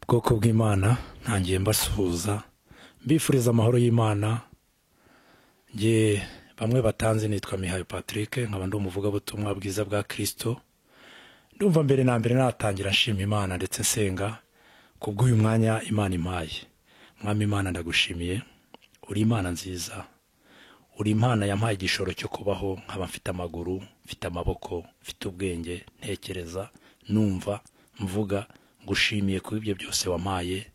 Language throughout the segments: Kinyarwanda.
bwoko bw'Imana ntangiye mbasuhuza mbifuriza amahoro y'Imana. Nge bamwe batanze nitwa Mihayo Patrick, nkaba ndi umuvugabutumwa bwiza bwa Kristo. Ndumva mbere na mbere natangira nshima Imana ndetse nsenga kubw'uyu mwanya Imana impaye. Mwami Imana ndagushimiye, uri Imana nziza, uri Imana yampaye igishoro cyo kubaho, nkaba mfite amaguru, mfite amaboko, mfite ubwenge, ntekereza, numva, mvuga. Ngushimiye ku ibyo byose wampaye.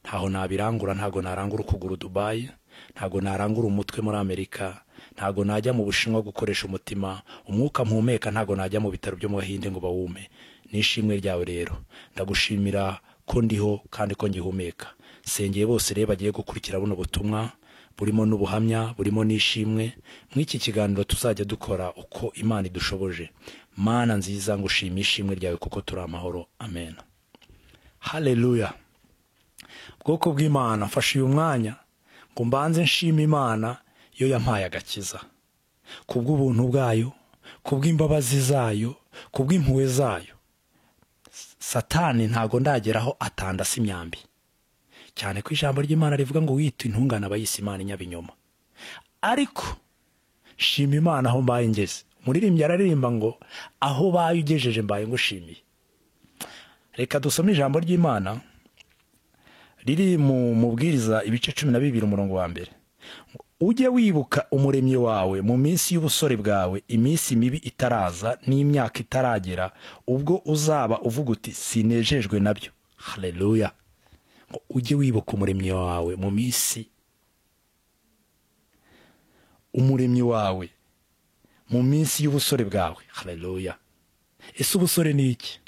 Ntaho nabirangura, ntago narangura ukuguru Dubai, ntago narangura umutwe muri Amerika, ntago najya mu Bushinwa gukoresha umutima, umwuka mpumeka ntago najya mu bitaro byo mu Bahinde ngo bawume. Nishimwe ryawe rero, ndagushimira ko ndiho kandi ko ngihumeka. Sengeye bose rero bagiye gukurikira buno butumwa, burimo n'ubuhamya, burimo nishimwe. Mw'iki kiganiro tuzajya dukora uko Imana idushoboje. Mana nziza, ngushimisha ishimwe ryawe kuko turi amahoro. Amen. Haleluya. Bwoko bw'Imana, mfashe uyu mwanya ngo mbanze nshima Imana yo yampaye agakiza, kubw'ubuntu bwayo, kubw'imbabazi zayo, kubw'impuhwe zayo. Satani ntago ndageraho atandasa imyambi, cyane ko ijambo ry'Imana rivuga ngo wita intungane abayise Imana inyabinyoma. Ariko shima Imana aho mbaye ngeze. Umuririmbyi araririmba ngo aho baye ugejeje mbaye ngushimiye. Reka dusome ijambo ry'Imana riri mu Mubwiriza ibice 12 umurongo wa mbere. Ujye wibuka umuremyi wawe mu minsi y'ubusore bwawe, iminsi mibi itaraza n'imyaka itaragera, ubwo uzaba uvuga uti sinejejwe nabyo. Haleluya. Ujye wibuka umuremyi wawe mu minsi, umuremyi wawe mu minsi y'ubusore bwawe. Haleluya. Ese ubusore ni iki?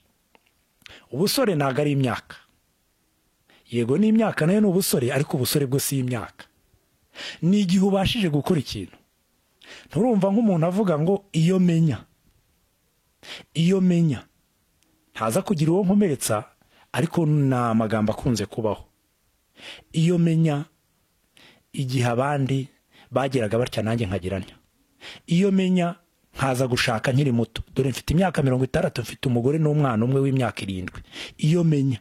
Ubusore ntago ari imyaka. Yego ni imyaka nayo ni ubusore, ariko ubusore bwo si imyaka. Ni igihe ubashije gukora ikintu. Nturumva nk'umuntu avuga ngo iyo menya ntaza kugira uwo nkomeretsa, ariko na magambo akunze kubaho. Iyo menya igihe abandi bageraga batya nanjye nkagiranya. Iyo menya nkaza gushaka nkiri muto, dore mfite imyaka 60, mfite umugore n'umwana umwe w'imyaka 7.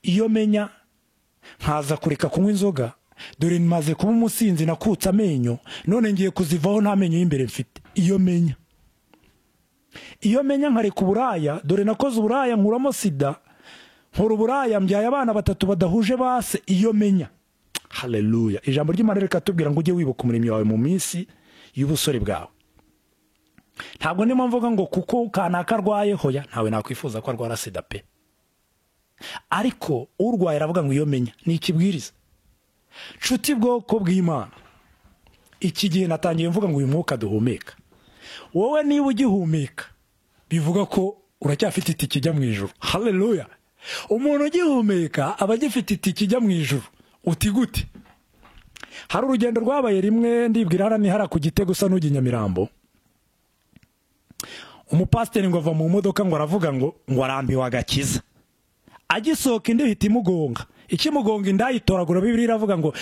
Iyo menya nkaza kureka kunywa inzoga, dore maze kuba umusinzi nakutse amenyo, none ngiye kuzivaho nta menyo y'imbere mfite. Iyo menya nkareka uburaya, dore nakoze uburaya nkuramo sida, nkora uburaya mbyaye abana 3 badahuje base. Iyo menya. Haleluya. Ijambo ry'Imana reka tubwira ngo ujye wibuka umuremyi wawe mu minsi y'ubusore bwawe. Ntabwo ndimo mvuga ngo kuko kanaka arwaye, hoya, ntawe nakwifuza ko arwara sida pe. Ariko urwaye aravuga ngo iyo menya ni ikibwiriza. Nshuti bwoko bw'Imana, iki gihe natangiye mvuga ngo uyu mwuka duhumeka. Wowe niba ugihumeka, bivuga ko uracyafite itike ijya mu ijuru. Haleluya. Umuntu ugihumeka aba agifite itike ijya mu ijuru. Uti gute? Hari urugendo rwabaye rimwe, ndibwira hara ni hara ku Gitego usa n'ujya Nyamirambo. Umupasiteri ngo ava mu modoka ngo aravuga ngo arambiwe agakiza. Agisohoka indi hita imugonga. Ikimugonga indayitoragura, Bibiliya iravuga ngo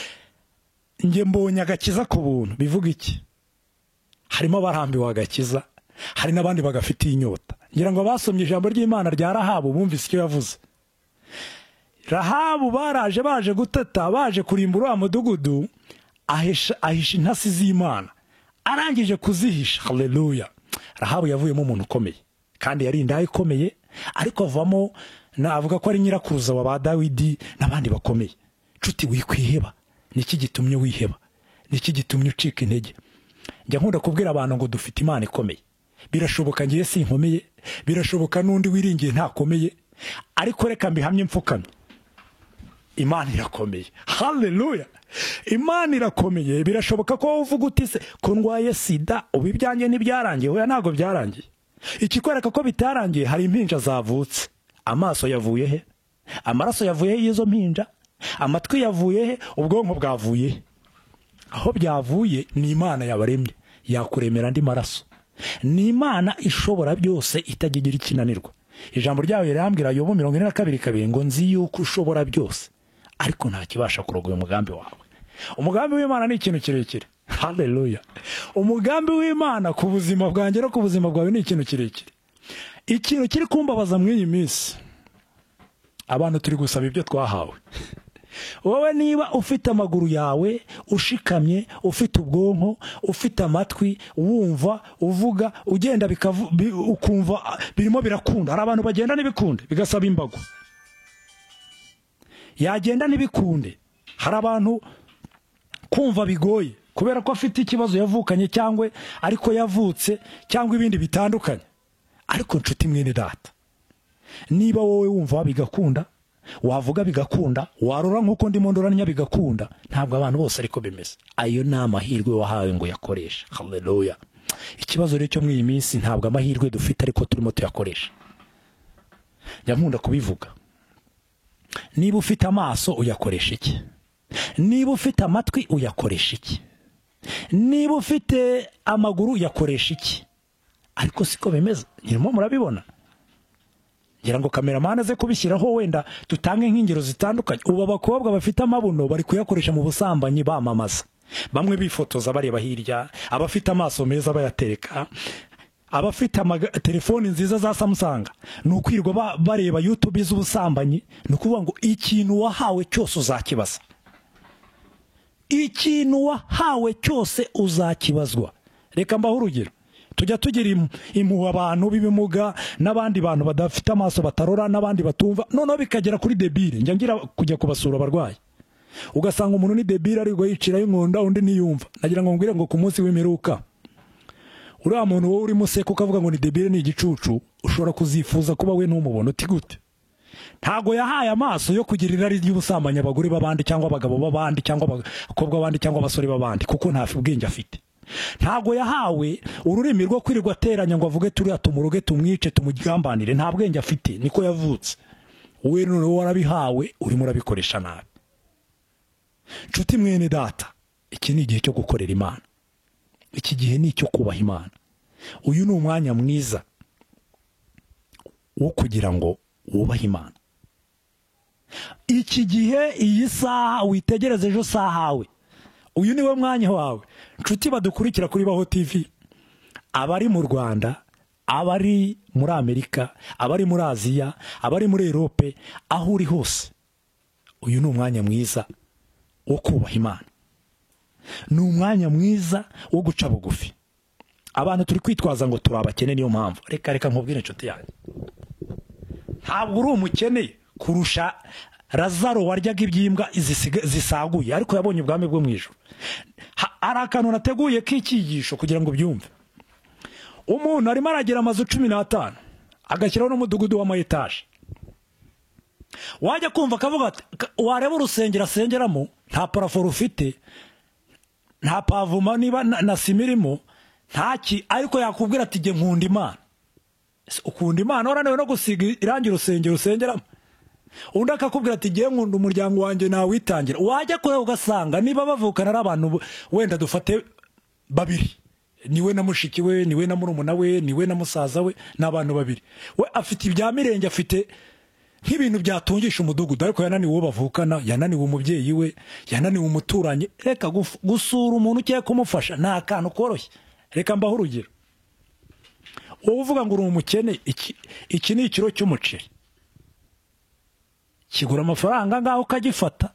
nge mbonye agakiza ku buntu. Bivuga iki? Harimo abarambiwe agakiza, hari n'abandi bagafitiye inyota. Ngira ngo basomye ijambo ry'Imana rya Rahabu bumvise icyo yavuze. Rahabu baraje baje gutata, baje kurimbura umudugudu, ahisha intasi z'Imana. Arangije kuzihisha. Haleluya. Rahabu yavuyemo umuntu ukomeye, kandi yari indayi ikomeye, ariko avamo navuga ko ari nyirakuruza wa ba Dawidi n'abandi bakomeye. Nshuti wikwiheba. Niki gitumye wiheba? Niki gitumye ucika intege? Njya nkunda kubwira abantu ngo dufite Imana ikomeye. Birashoboka ngiye sinkomeye, birashoboka n'undi wiringiye ntakomeye, ariko reka mbihamye mfukamye. Imana irakomeye. Haleluya. Imana irakomeye. Birashoboka ko uvuga uti se ko ndwaye sida, ubibyanjye n'ibyarangiye. Hoya ntago byarangiye. Ikikwereka ko bitarangiye, hari impinja zavutse. Amaso yavuye he? Amaraso yavuye he y'izo mpinja? Amatwi yavuye he? Ubwonko bwavuye he? Aho byavuye ni Imana yabaremye, yakuremera andi maraso. Ni Imana ishobora byose, itagigira ikinanirwa. Ijambo ryawe rirambwira Yobu 42:2 ngo nzi yuko ushobora byose, ariko nta kibasha kurogoya umugambi wawe. Umugambi w'Imana ni ikintu kirekire. Haleluya. Umugambi w'Imana ku buzima bwanjye no ku buzima bwawe ni ikintu kirekire. Ikintu kiri kumbabaza muri iyi minsi, abantu turi gusaba ibyo twahawe. Wowe niba ufite amaguru yawe ushikamye, ufite ubwonko, ufite amatwi, wumva, uvuga, ugenda ukumva birimo birakunda. Hari abantu bagenda n'ibikunde bigasaba imbago, yagenda n'ibikunde. Hari abantu kumva bigoye kubera ko afite ikibazo yavukanye cyangwa ariko yavutse cyangwa ibindi bitandukanye. Ariko nshuti mwene data, niba wowe wumva bigakunda, wavuga bigakunda, warora nk'uko ndimo ndoranya bigakunda, ntabwo abantu bose ariko bimeze. Ayo ni amahirwe wahawe ngo yakoresha. Haleluya. Ikibazo rero cyo mw'iyi minsi, ntabwo amahirwe dufite ariko turimo tuyakoresha. Nyankunda kubivuga. Niba ufite amaso uyakoresha iki? Niba ufite amatwi uyakoresha iki? Niba ufite amaguru uyakoresha iki? Ariko siko bimeze. Nyirimo murabibona. Ngira ngo kameramana aze kubishyiraho wenda tutange nk'ingero zitandukanye. Ubu abakobwa bafite amabuno bari kuyakoresha mu busambanyi bamamaza. Bamwe bifotoza bareba hirya, abafite amaso meza bayatereka, abafite telefoni nziza za Samsung nukwirwa bareba YouTube z'ubusambanyi. Nukuvuga ngo ikintu wahawe cyose uzakibaza. Ikintu wahawe cyose uzakibazwa. Reka mbaho urugero. Tujya tugira impuhwe abantu b'ibimuga n'abandi bantu badafite amaso batarora n'abandi batumva, noneho bikagera kuri debile. Njya ngira kujya kubasura abarwayi, ugasanga umuntu ni debile ariko yicirayo inkonda undi niyumva. Nagira ngo mbwire ngo ku munsi w'imperuka uriya muntu wowe urimo useka ukavuga ngo ni debile, ni igicucu, ushobora kuzifuza kuba we ntumubona. Uti gute? Ntago yahaye amaso yo kugira irari ry'ubusambanyi abagore b'abandi cyangwa abagabo b'abandi cyangwa abakobwa b'abandi cyangwa abasore b'abandi, kuko nta ubwenge afite. Ntago yahawe ururimi rwo kwirirwa ateranya ngo avuge turi atumuruge tumwice tumugambanire. Nta bwenge afite, niko yavutse. Wowe noneho warabihawe, urimo urabikoresha nabi. Nshuti mwene data, iki ni igihe cyo gukorera Imana. Iki gihe ni icyo kubaha Imana. Uyu ni umwanya mwiza wo kugira ngo wubahe Imana. Iki gihe, iyi saha witegereze ejo sahawe. Uyu niwe mwanya wawe. Nshuti badukurikira kuri Baho TV, abari mu Rwanda, abari muri Amerika, abari muri Aziya, abari muri Europe, aho uri hose, uyu ni umwanya mwiza wo kubaha Imana. Ni umwanya mwiza wo guca bugufi. Abantu turi kwitwaza ngo turi abakene, niyo mpamvu. Reka nkubwire nshuti yanjye, ntabwo uri umukene kurusha Lazaro waryaga ibyimbwa zisaguye, ariko yabonye ubwami bwo mwijuru. Ari akantu nateguye k'ikigisho kugira ngo byumve. Umuntu arimo aragira amazu 15 agashyiraho n'umudugudu w'amayetaje. Wajya kumva akavuga ati, wareba urusengero asengeramo nta parafo rufite, nta pavuma niba na simirimo, ntaki, ariko yakubwira ati nge nkunda Imana. Ukunda Imana oranewe no gusiga irangi urusengero usengeramo. Undi akakubwira ati nge nkunda umuryango wanjye nawitangira. Wajya kureba ugasanga niba bavukana n'abantu wenda dufate babiri, niwe na mushiki we, niwe na murumuna we, niwe na musaza we, n'abantu babiri. We afite ibya mirenge, afite nk'ibintu byatungisha umudugudu, ariko yananiwe uwo bavukana, yananiwe umubyeyi we, yananiwe umuturanyi. Reka gusura umuntu ugiye kumufasha nta akantu koroshye. Reka mbaho urugero. Wowe uvuga ngo uri umukene, iki ni ikiro cy'umuceri kigura amafaranga ngaho, ukagifata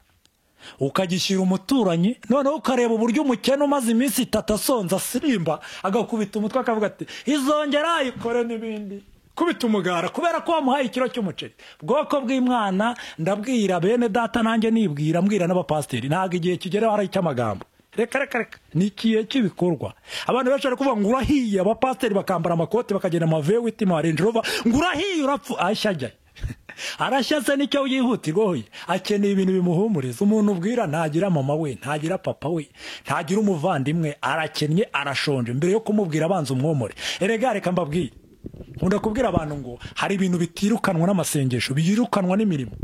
ukagishyira umuturanyi, noneho ukareba uburyo umukene umaze iminsi 3 asonza asirimba, agakubita umutwe akavuga ati izongera ikore n'ibindi, kubita umugara kubera ko wamuhaye ikiro cy'umuceri. Bwoko bw'Imana ndabwira bene data, nanjye nibwira, mbwira n'abapasteri, ntago igihe kigera hari icy'amagambo. Reka ni ikihe cy'ibikorwa. Abantu benshi bari kuvuga ngo urahiye, abapasteri bakambara amakote bakagenda amavewe ma Range Rover, ngo urahiye urapfu. Ashajya arashyase nicyo yihutirwa, akeneye ibintu bimuhumuriza. Umuntu ubwira ntagira mama we, ntagira papa we, ntagira umuvandimwe, arakennye, arashonje. Mbere yo kumubwira abanza umwomore. Erega reka mbabwire, nkunda kubwira abantu ngo hari ibintu bitirukanwa n'amasengesho, biyirukanwa n'imirimo.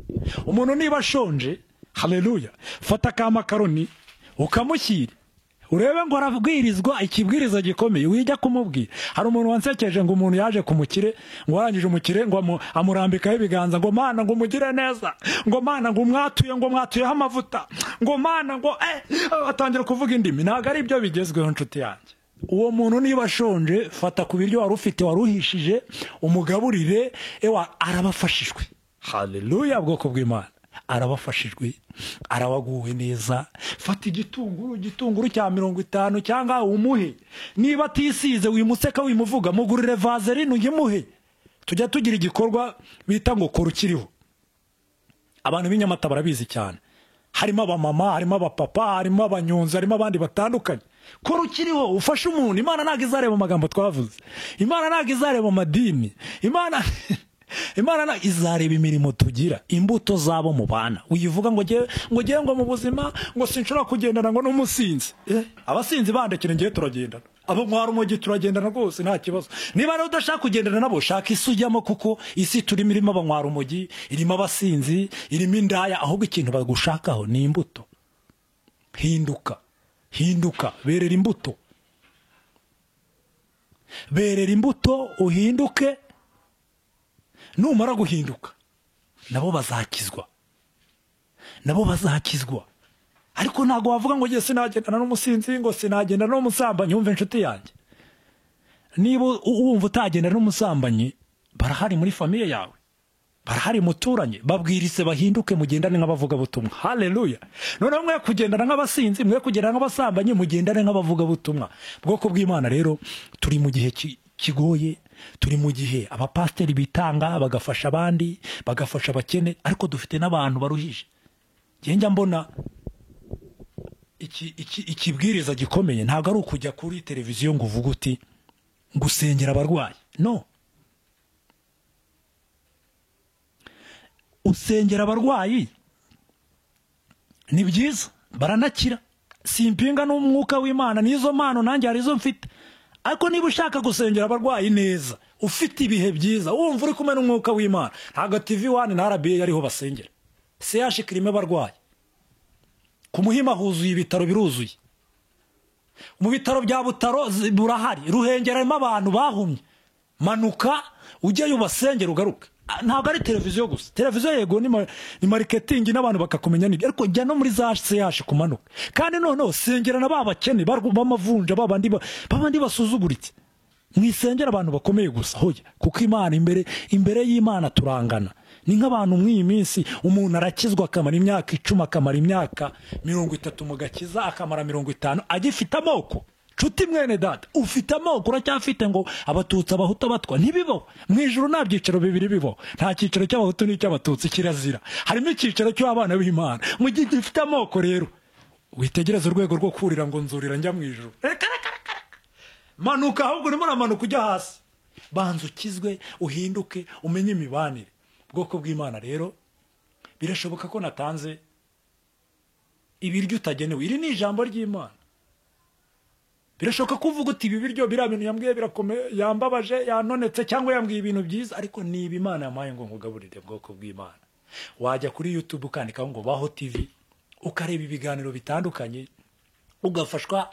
Umuntu niba ashonje, haleluya, fata ka makaroni ukamushyira, urebe ngo arabwirizwa ikibwiriza gikomeye, wijya kumubwira. Hari umuntu wansekeje ngo umuntu yaje kumukire, ngo arangije umukire ngo amurambikaho ibiganza, ngo Mana ngo umugire neza, ngo Mana ngo mwatuyeho amavuta, ngo Mana ngo atangira kuvuga indimi. Ntago ari ibyo bigezweho nshuti yanjye. Uwo muntu niba ashonje, fata ku biryo wari ufite waruhishije, umugaburire, arabafashijwe. haleluya bwoko bw'Imana. Arabafashijwe, arabaguwe neza. Fata igitunguru cya 50 cyangwa umuhe. Niba atisize wimuseka wimuvuga, mugurire vaseline uyimuhe. Tujya tugira igikorwa bita ngo kora ukiriho. Abantu b'inyamata barabizi cyane. Harimo abamama, harimo abapapa, harimo abanyonzi, harimo abandi batandukanye. Kora ukiriho ufashe umuntu. Imana ntabwo izareba amagambo twavuze. Imana ntabwo izareba amadini. Imana izareba imirimo tugira, imbuto zabo mu bana. Uyivuga ngo ngo mu buzima ngo sinshobora kugendana ngo n'umusinzi. Abasinzi bandekere ngiye turagendana. Abo mwari umugi turagendana rwose nta kibazo. Niba rero udashaka kugendana nabo, shaka isi ujyamo, kuko isi turimo irimo abanywa umugi, irimo abasinzi, irimo indaya. Ahubwo ikintu bagushakaho ni imbuto. Hinduka, berera imbuto. Berera imbuto uhinduke. Numara guhinduka nabo bazakizwa. Ariko ntago wavuga ngo ngiye sinagendana n'umusinzi, ngo sinagendana n'umusambanyi. Wumve inshuti yanjye, niba wumva utagendana n'umusambanyi, barahari muri famiye yawe, barahari muturanye. Babwirise bahinduke, mugendane nk'abavuga butumwa. Haleluya. Noneho mwe kugendana nk'abasinzi, mwe kugendana nk'abasambanyi, mugendane nk'abavuga butumwa. Bwoko bw'Imana rero, turi mu gihe kigoye. Turi mu gihe abapasteri bitanga bagafasha abandi, bagafasha abakene, ariko dufite n'abantu baruhije. Njya mbona ikibwiriza gikomeye ntabwo ari ukujya kuri televiziyo ngo uvuge uti ngusengera abarwayi. No, usengera abarwayi ni byiza, baranakira. Simpinga n'umwuka w'Imana, n'izo mpano nanjye hari izo mfite. Ariko niba ushaka gusengera abarwayi neza, ufite ibihe byiza, wumva uri kumwe n'umwuka w'Imana, ntabwo TV1 na RBA ariho basengera. CH kirimo abarwayi. Ku Muhima huzuye ibitaro, biruzuye. Mu bitaro bya Butaro burahari, Ruhengeramo abantu bahumye. Manuka ujyayo basengera ugaruke. Ntabwo ari televiziyo gusa. Televiziyo yego ni marketing n'abantu bakakumenya nibyo, ariko jya no muri za CH kumanuka. Kandi noneho sengerana babakene bamavunja, babandi basuzuguritse. Mwisengera abantu bakomeye gusa. Hoya, kuko Imana imbere y'Imana turangana. Ni nk'abantu mw'iyi minsi, umuntu arakizwa akamara imyaka 10, akamara imyaka 30 mu gakiza, akamara 50 agifite amoko. Nshuti mwene data, ufite amoko, uracyafite ngo Abatutsi, Abahutu, Abatwa. Ntibibo mu ijuru, nta byiciro bibiri bibo. Nta cyiciro cy'Abahutu n'icy'Abatutsi, kirazira. Harimo icyiciro cy'abana b'Imana. Mu gihe gifite amoko rero, witegereza urwego rwo kurira ngo nzurira njya mu ijuru. Manuka, ahubwo urimo uramanuka ujya hasi. Banza ukizwe, uhinduke, umenye imibanire. Bwoko bw'Imana rero, birashoboka ko natanze ibiryo utagenewe. Iri ni ijambo ry'Imana. Birashoboka kuvuga uti ibi biryo birabintu yambwiye birakomeye, yambabaje, yanonetse, cyangwa yambwiye ibintu byiza, ariko niba Imana yamaye ngo ngugaburire. Bwoko bw'Imana, wajya kuri YouTube ukandikaho ngo Baho TV, ukareba ibiganiro bitandukanye, ugafashwa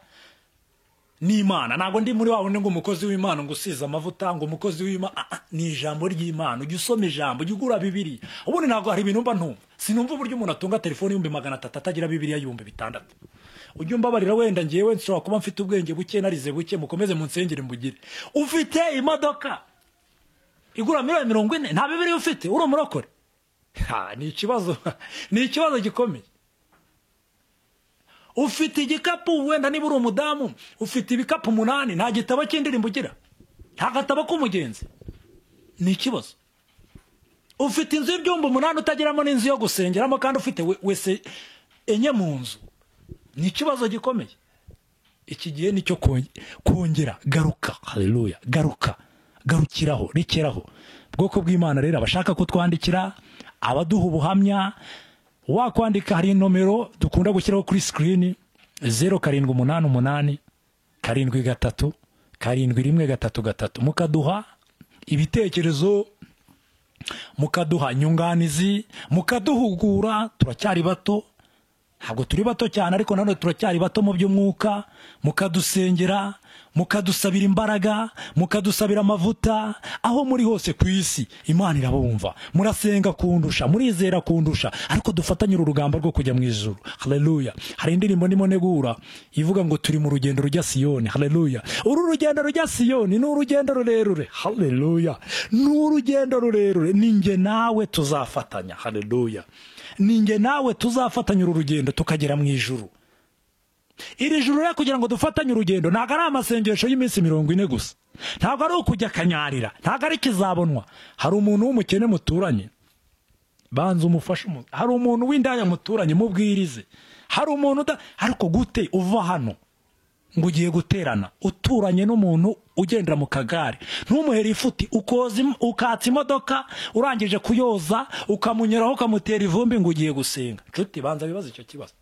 n'Imana. Ntabwo ndi muri wawe ngo umukozi w'Imana ngo usize amavuta, ngo umukozi w'Imana. Ni ijambo ry'Imana. Ujye usoma ijambo, ujye ugura Bibiliya. Ubundi ntabwo hari ibintu mba ntumva. Sinumva uburyo umuntu atunga telefone 300 atagira Bibiliya 600. Ujye umbabarira, wenda ngiyewe nshobora kuba mfite ubwenge buke, narize buke, mukomeze munsengere mbugire. Ufite imodoka igura $40, nta Bibiliya ufite, uri umurokore. Ni ikibazo gikomeye. Ufite igikapu, wenda niba uri umudamu, ufite ibikapu 8, nta gitabo cy'indirimbo ugira, nta gatabo k'umugenzi. Ni ikibazo. Ufite inzu y'ibyumba 8 utagiramo n'inzu yo gusengeramo, kandi ufite wese enye mu nzu. Ni ikibazo gikomeye. Iki gihe nicyo kongera, garuka. Haleluya. Garukiraho, rekeraho. Bwoko bw'Imana rero, abashaka kutwandikira, abaduha ubuhamya, wakwandika, hari nomero dukunda gushyiraho kuri screen: 0788 73 7133. Mukaduha ibitekerezo, mukaduha nyunganizi, mukaduhugura. Turacyari bato, ntabwo turi bato cyane, ariko nanone turacyari bato mu by'umwuka. Mukadusengera, mukadusabira imbaraga, mukadusabira amavuta. Aho muri hose ku isi Imana irabumva. Murasenga kundusha, murizera kundusha, ariko dufatanye urugamba rwo kujya mu ijuru. Haleluya. Hari indirimbo ndimo negura ivuga ngo turi mu rugendo rujya Siyoni. Haleluya. Uru rugendo rujya Siyoni ni urugendo rurerure. Haleluya. Ni urugendo rurerure. Ninjye nawe tuzafatanya. Haleluya. Ninjye nawe tuzafatanya uru rugendo tukagera mu ijuru. Iri juru rero kugira ngo dufatanye urugendo ntabwo ari amasengesho y'iminsi 40 gusa, ntabwo ari ukujya kanyarira, ntabwo ari kizabonwa. Hari umuntu w'umukene muturanye, banza umufashe. Hari umuntu w'indaya muturanye, mubwirize. Hari umuntu ariko gute uva hano ngo ugiye guterana uturanye n'umuntu ugendera mu kagare, ntumuhere ifuti, ukatsa imodoka, urangije kuyoza ukamunyeraho ukamutera ivumbi ngo ugiye gusenga. Nshuti, banza bibaza icyo kibazo.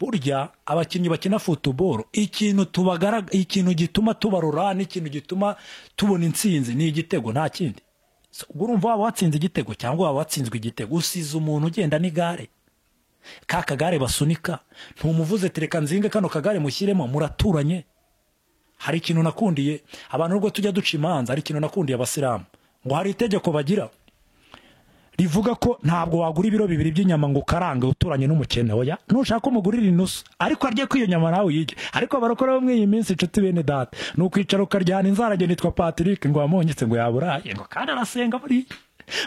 Burya abakinnyi bakina football, ikintu gituma tubarura, n'ikintu gituma tubona intsinzi ni igitego, nta kindi. Urumva waba watsinze igitego cyangwa waba watsinzwe igitego, usize umuntu ugenda n'igare, ka kagare basunika, ntumuvuze tereka nzinge kano kagare mushyiremo, muraturanye. Hari ikintu nakundiye abantu rwo tujya duca imanza, hari ikintu nakundiye abasilamu, ngo hari itegeko bagira rivuga ko ntabwo wagura ibiro 2 by'inyama ngo karange uturanye n'umukene. Oya, nushaka umugurira inusu, ariko arye kwiyo nyama nawe yige. Ariko abarokora bo mw'iyi minsi inshuti bene data, nukwicara ukaryana inzarage nitwa Patrick ngo wamonyetse ngo yaburaye, ngo kandi arasenga buri,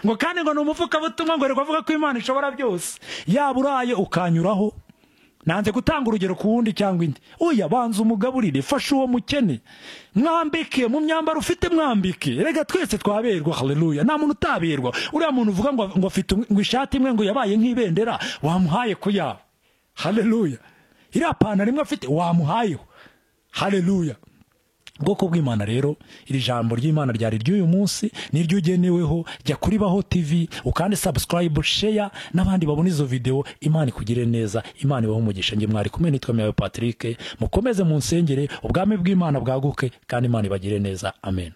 ngo kandi ngo numufuka butumwa ngo reko avuga ko Imana ishobora byose. Yaburaye ukanyuraho. Nanze gutanga urugero ku wundi cyangwa indi. Oya, banza umugaburire, fasha uwo mukene, mwambike mu myambaro ufite, mwambike. Rega twese twaberwa. Haleluya. Nta muntu utaberwa. Uriya muntu uvuga ngo afite ngo ishati imwe ngo yabaye nk'ibendera, wamuhaye ko yawe. Haleluya. Iriya pantaro imwe afite wamuhayeho. Haleluya. Bwoko bw'Imana rero, iri jambo ry'Imana ryari ry'uyu munsi niryo ugeneweho. Jya kuri Baho TV ukande subscribe, share n'abandi babona izo video. Imana ikugire neza, Imana ibahe umugisha. Nge mwari kumwe nitwa Mihayo Patrick. Mukomeze mu nsengere, ubwami bw'Imana bwaguke kandi Imana ibagire neza. Amen.